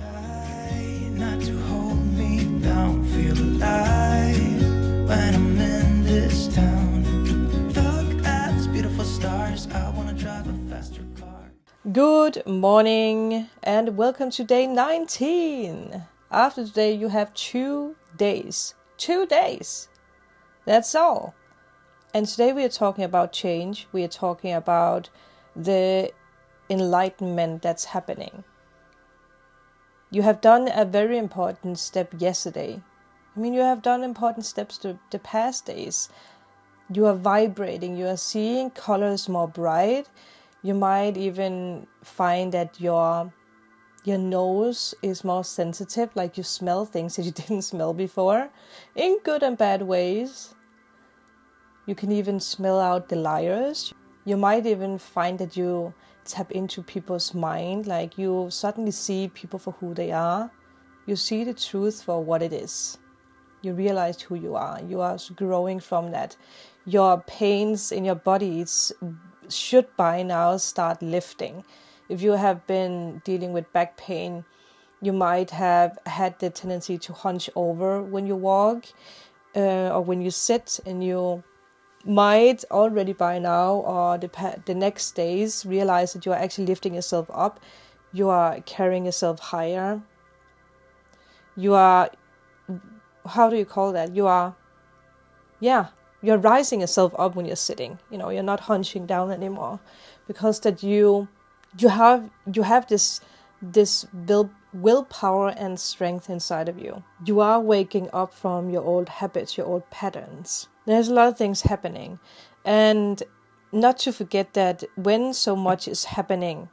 Try not to hold me down, feel alive when I'm in this town. Look at these beautiful stars, I wanna drive a faster car. Good morning and welcome to day 19. After today you have 2 days. 2 days. That's all. And today we are talking about change. We are talking about the enlightenment that's happening. You have done a very important step yesterday. You have done important steps the past days. You are vibrating, you are seeing colors more bright. You might even find that your nose is more sensitive, like you smell things that you didn't smell before, in good and bad ways. You can even smell out the liars. You might even find that you tap into people's mind, like you suddenly see people for who they are. You see the truth for what it is. You realize who you are. You are growing from that. Your pains in your bodies should by now start lifting. If you have been dealing with back pain, you might have had the tendency to hunch over when you walk or when you sit, and you might already by now or the next days realize that you are actually lifting yourself up. You are carrying yourself higher. You are, how do you call that? You're rising yourself up when you're sitting. You're not hunching down anymore, because that you have this willpower and strength inside of you. You are waking up from your old habits, your old patterns. There's a lot of things happening, and not to forget that when so much is happening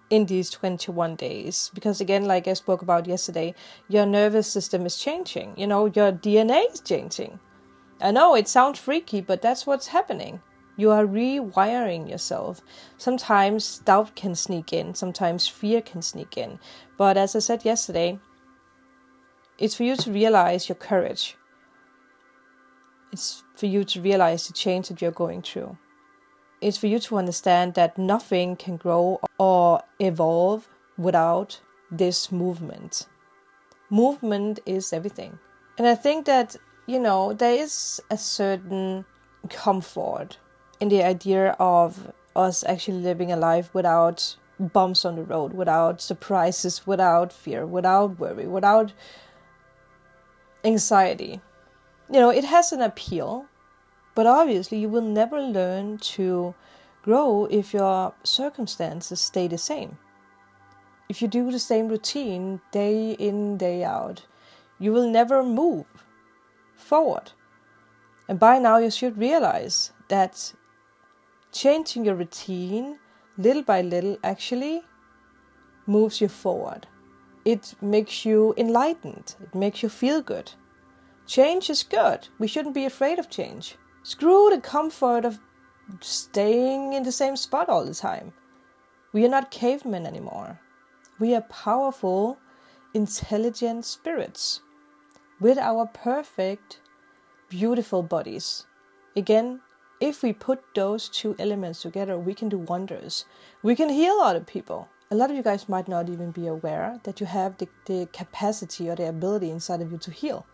in these 21 days, because again, like I spoke about yesterday, your nervous system is changing. Your DNA is changing. I know it sounds freaky, but that's what's happening. You are rewiring yourself. Sometimes doubt can sneak in. Sometimes fear can sneak in. But as I said yesterday, it's for you to realize your courage. It's for you to realize the change that you're going through. It's for you to understand that nothing can grow or evolve without this movement. Movement is everything. And I think that, there is a certain comfort in the idea of us actually living a life without bumps on the road, without surprises, without fear, without worry, without anxiety. It has an appeal, but obviously you will never learn to grow if your circumstances stay the same. If you do the same routine day in, day out, you will never move forward. And by now you should realize that changing your routine little by little actually moves you forward. It makes you enlightened. It makes you feel good. Change is good. We shouldn't be afraid of change. Screw the comfort of staying in the same spot all the time. We are not cavemen anymore. We are powerful, intelligent spirits with our perfect, beautiful bodies. Again, if we put those two elements together, we can do wonders. We can heal other people. A lot of you guys might not even be aware that you have the capacity or the ability inside of you to heal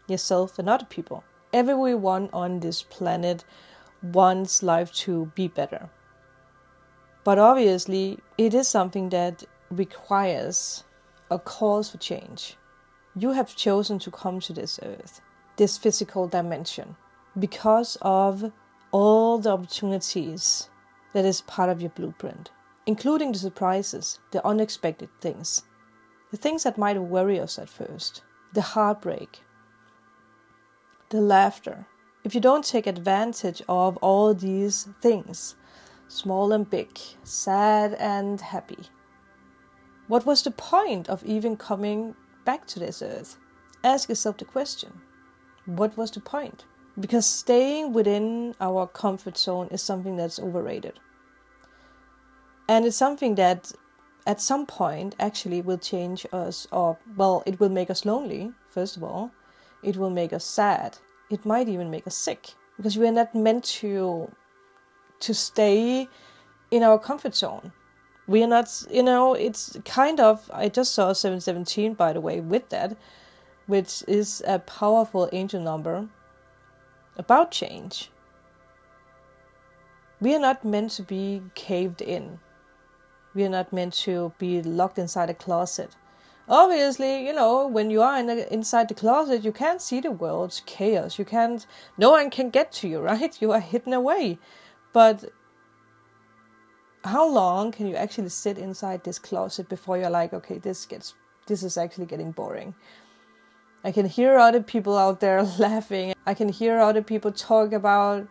yourself and other people. Everyone on this planet wants life to be better. But obviously, it is something that requires a cause for change. You have chosen to come to this earth, this physical dimension, because of all the opportunities that is part of your blueprint, including the surprises, the unexpected things, the things that might worry us at first, the heartbreak, the laughter. If you don't take advantage of all these things, small and big, sad and happy, what was the point of even coming back to this earth? Ask yourself the question. What was the point? Because staying within our comfort zone is something that's overrated. And it's something that at some point actually will change us, it will make us lonely, first of all. It will make us sad. It might even make us sick, because we are not meant to stay in our comfort zone. We are not, it's kind of, I just saw 717, by the way, with that, which is a powerful angel number about change. We are not meant to be caved in. We are not meant to be locked inside a closet. Obviously, when you are inside the closet, you can't see the world's chaos. No one can get to you, right? You are hidden away. But how long can you actually sit inside this closet before you're like, okay, this is actually getting boring? I can hear other people out there laughing. I can hear other people talk about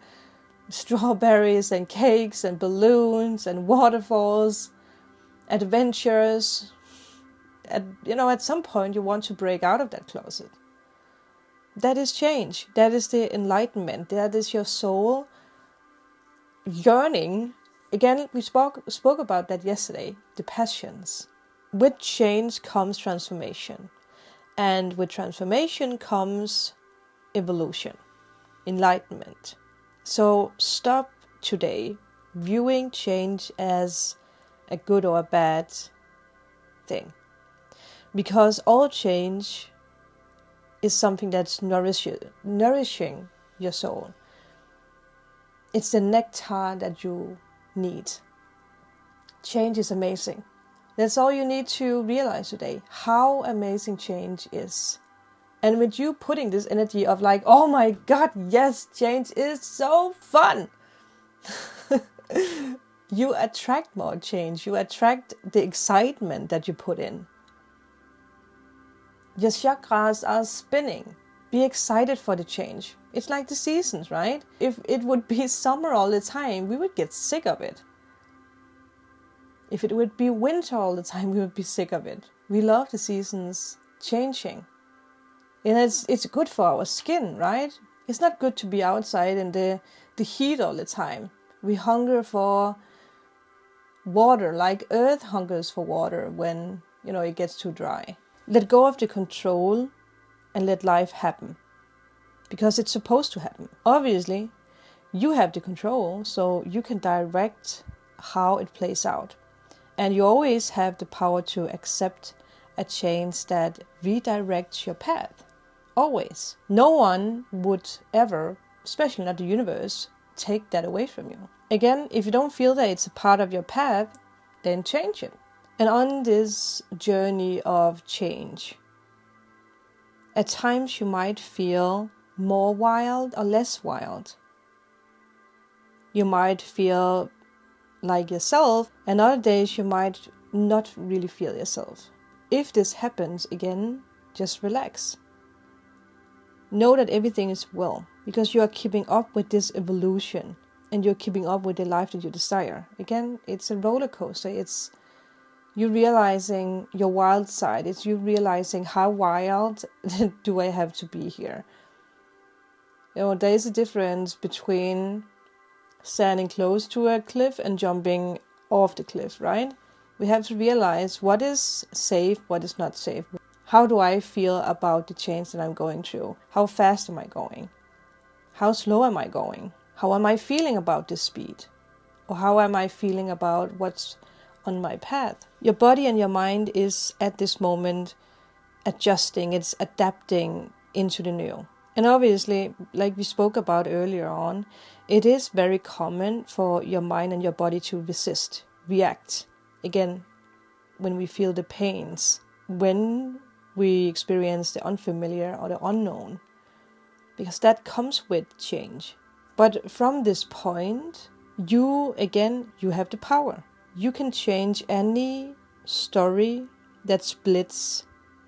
strawberries and cakes and balloons and waterfalls, adventures. At some point you want to break out of that closet. That is change. That is the enlightenment. That is your soul yearning. Again, we spoke about that yesterday, the passions. With change comes transformation. And with transformation comes evolution, enlightenment. So stop today viewing change as a good or a bad thing. Because all change is something that's nourishing your soul. It's the nectar that you need. Change is amazing. That's all you need to realize today, how amazing change is. And with you putting this energy of like, oh my God, yes, change is so fun. You attract more change. You attract the excitement that you put in. Your chakras are spinning. Be excited for the change. It's like the seasons, right? If it would be summer all the time, we would get sick of it. If it would be winter all the time, we would be sick of it. We love the seasons changing. And it's good for our skin, right? It's not good to be outside in the heat all the time. We hunger for water, like earth hungers for water when, it gets too dry. Let go of the control and let life happen. Because it's supposed to happen. Obviously, you have the control, so you can direct how it plays out. And you always have the power to accept a change that redirects your path. Always. No one would ever, especially not the universe, take that away from you. Again, if you don't feel that it's a part of your path, then change it. And on this journey of change, at times you might feel more wild or less wild. You might feel like yourself, and other days you might not really feel yourself. If this happens again, just relax. Know that everything is well, because you are keeping up with this evolution, and you're keeping up with the life that you desire. Again, it's a roller coaster. It's you realizing your wild side. It's you realizing how wild do I have to be here. There is a difference between standing close to a cliff and jumping off the cliff, right? We have to realize what is safe, what is not safe. How do I feel about the change that I'm going through? How fast am I going? How slow am I going? How am I feeling about this speed? Or how am I feeling about what's on my path? Your body and your mind is at this moment adjusting, it's adapting into the new. And obviously, like we spoke about earlier on, it is very common for your mind and your body to resist, react. Again, when we feel the pains, when we experience the unfamiliar or the unknown, because that comes with change. But from this point, you have the power. You can change any story that splits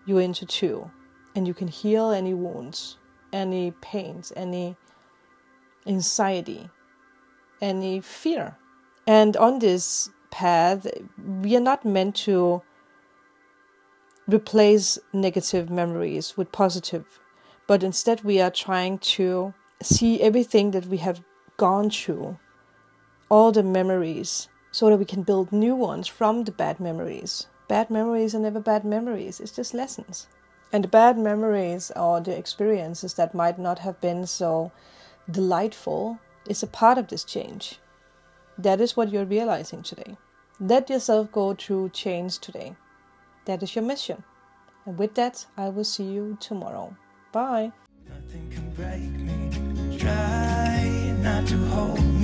you into two, and you can heal any wounds, any pains, any anxiety, any fear. And on this path, we are not meant to replace negative memories with positive, but instead we are trying to see everything that we have gone through, all the memories, so that we can build new ones from the bad memories. Bad memories are never bad memories, it's just lessons. And the bad memories or the experiences that might not have been so delightful is a part of this change. That is what you're realizing today. Let yourself go through change today. That is your mission. And with that, I will see you tomorrow. Bye. Nothing can break me. Try not to hold